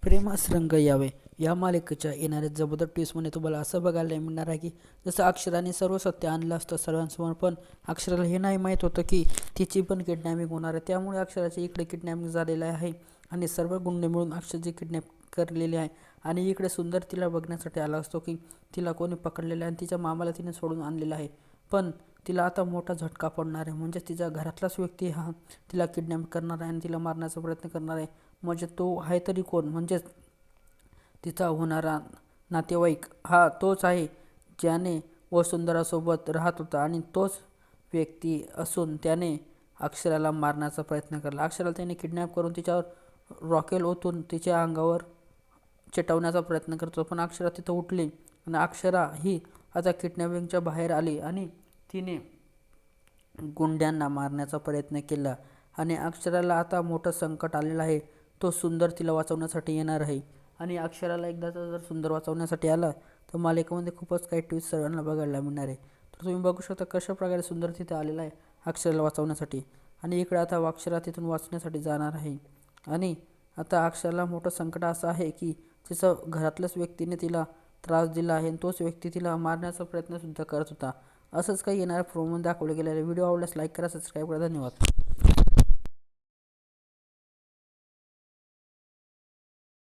प्रेमास रंग यावे या मालिकेच्या येणाऱ्या जबरदस्त ट्विस्टमध्ये तुम्हाला असं बघायला मिळणार आहे की जसं अक्षराने सर्व सत्य आणलं असतं सर्वांसमोर, पण अक्षराला हे नाही माहीत होतं की तिची पण किडनॅपिंग होणार आहे. त्यामुळे अक्षराच्या इकडे किडनॅपिंग झालेलं आहे आणि सर्व गुंडे मिळून अक्षरची किडनॅप करलेली आहे. आणि इकडे सुंदर तिला बघण्यासाठी आला असतो की तिला कोणी पकडलेलं आहे आणि तिच्या मामाला तिने सोडून आणलेलं आहे. पण तिला आता मोठा झटका पडणार आहे, म्हणजे तिच्या घरातलाच व्यक्ती हा तिला किडनॅप करणार आहे आणि तिला मारण्याचा प्रयत्न करणार आहे. म्हणजे तो आहे तरी कोण, म्हणजेच तिचा होणारा नातेवाईक हा तोच आहे ज्याने वसुंधरासोबत राहत होता आणि तोच व्यक्ती असून त्याने अक्षराला मारण्याचा प्रयत्न केला. अक्षराला त्याने किडनॅप करून तिच्यावर रॉकेल ओतून तिच्या अंगावर चिटवण्याचा प्रयत्न करतो, पण अक्षरा तिथं उठली आणि अक्षरा ही आता किडनॅपिंगच्या बाहेर आली आणि तिने गुंड्यांना मारण्याचा प्रयत्न केला. आणि अक्षराला आता मोठं संकट आलेलं आहे. तो सुंदर तिला वाचवण्यासाठी येणार आहे आणि अक्षराला एकदाचा जर सुंदर वाचवण्यासाठी आला तर मालिकेमध्ये खूपच काही ट्विस्ट सर्वांना बघायला मिळणार आहे. तर तुम्ही बघू शकता कशा प्रकारे सुंदर तिथे आलेला आहे अक्षराला वाचवण्यासाठी. आणि इकडे आता अक्षरा तिथून वाचण्यासाठी जाणार आहे आणि आता अक्षराला मोठं संकट असं आहे की तिचं घरातल्याच व्यक्तीने तिला त्रास दिला आहे आणि तोच व्यक्ती तिला मारण्याचा प्रयत्नसुद्धा करत होता. असंच काही येणाऱ्या प्रोमोमध्ये दाखवलं गेलेलं. व्हिडिओ आवडल्यास लाईक करा, सबस्क्राईब करा. धन्यवाद.